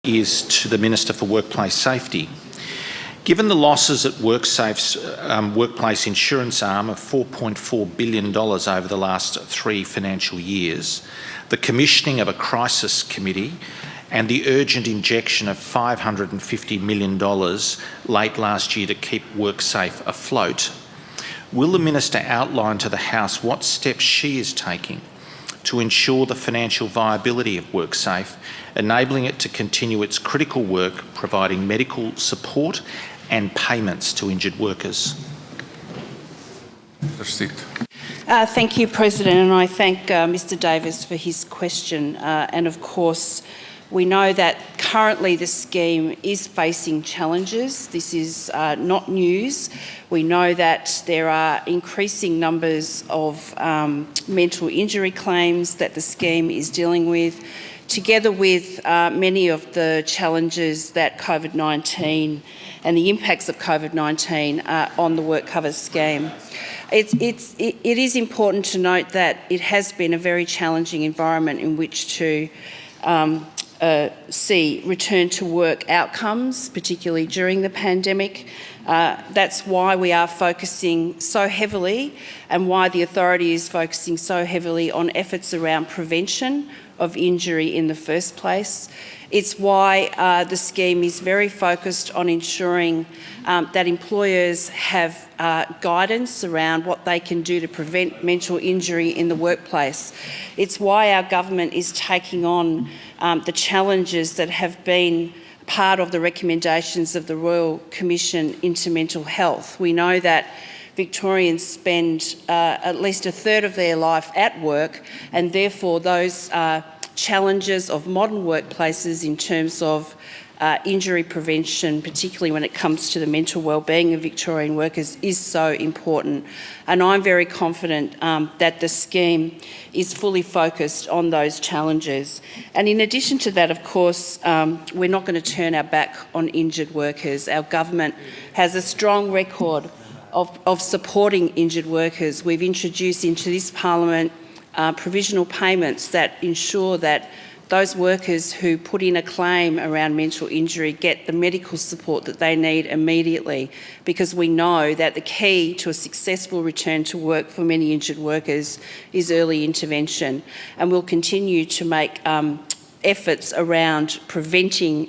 is to the Minister for Workplace Safety. Given the losses at WorkSafe's workplace insurance arm of $4.4 billion over the last 3 financial years, the commissioning of a crisis committee and the urgent injection of $550 million late last year to keep WorkSafe afloat, will the Minister outline to the House what steps she is taking to ensure the financial viability of WorkSafe, enabling it to continue its critical work providing medical support and payments to injured workers? Thank you, President, and I thank Mr Davis for his question. And of course, we know that currently the scheme is facing challenges. This is not news. We know that there are increasing numbers of mental injury claims that the scheme is dealing with, together with many of the challenges that COVID-19 and the impacts of COVID-19 on the WorkCover scheme. It is important to note that it has been a very challenging environment in which to see return to work outcomes, particularly during the pandemic. That's why we are focusing so heavily and why the authority is focusing so heavily on efforts around prevention of injury in the first place. It's why the scheme is very focused on ensuring that employers have guidance around what they can do to prevent mental injury in the workplace. It's why our government is taking on the challenges that have been part of the recommendations of the Royal Commission into Mental Health. We know that Victorians spend at least a third of their life at work, and therefore those challenges of modern workplaces in terms of injury prevention, particularly when it comes to the mental wellbeing of Victorian workers, is so important. And I'm very confident that the scheme is fully focused on those challenges. And in addition to that, of course, we're not going to turn our back on injured workers. Our government has a strong record of supporting injured workers. We've introduced into this parliament provisional payments that ensure that those workers who put in a claim around mental injury get the medical support that they need immediately, because we know that the key to a successful return to work for many injured workers is early intervention. And we'll continue to make efforts around preventing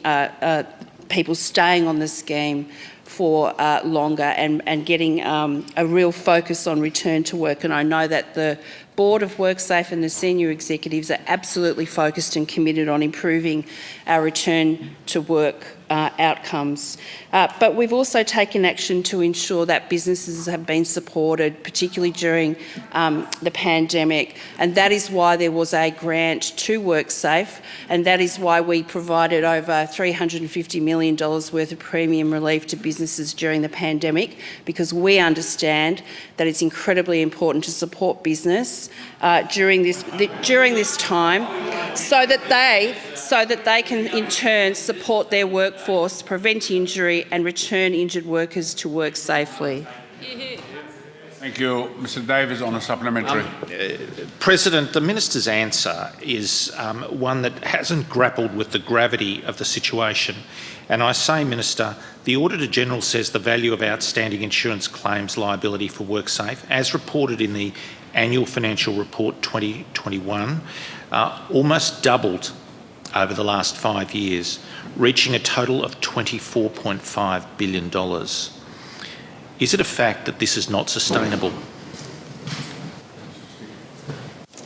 people staying on the scheme for longer and getting a real focus on return to work. And I know that the Board of WorkSafe and the senior executives are absolutely focused and committed on improving our return to work outcomes. But we've also taken action to ensure that businesses have been supported, particularly during the pandemic, and that is why there was a grant to WorkSafe, and that is why we provided over $350 million worth of premium relief to businesses during the pandemic, because we understand that it's incredibly important to support business during this time, so that they can in turn support their workforce, prevent injury and return injured workers to work safely. Thank you. Mr Davis on a supplementary. President, the Minister's answer is one that hasn't grappled with the gravity of the situation. And I say, Minister, the Auditor-General says the value of outstanding insurance claims liability for WorkSafe, as reported in the Annual Financial Report 2021, almost doubled over the last 5 years, reaching a total of $24.5 billion. Is it a fact that this is not sustainable?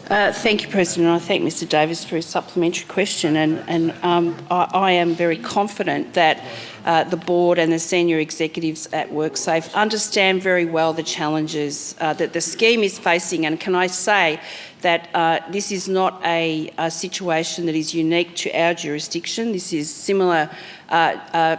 Thank you, President. I thank Mr Davis for his supplementary question, and I am very confident that the board and the senior executives at WorkSafe understand very well the challenges that the scheme is facing. And can I say that this is not a situation that is unique to our jurisdiction. This is similar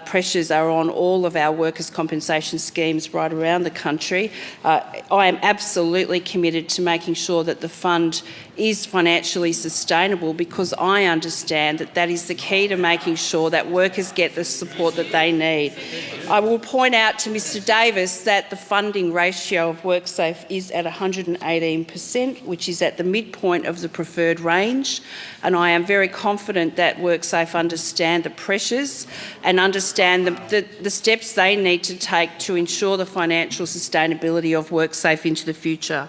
pressures are on all of our workers' compensation schemes right around the country. I am absolutely committed to making sure that the fund is financially sustainable, because I understand that that is the key to making sure that workers get the support that they need. I will point out to Mr Davis that the funding ratio of WorkSafe is at 118%, which is at the midpoint of the preferred range, and I am very confident that WorkSafe understand the pressures and understand the steps they need to take to ensure the financial sustainability of WorkSafe into the future.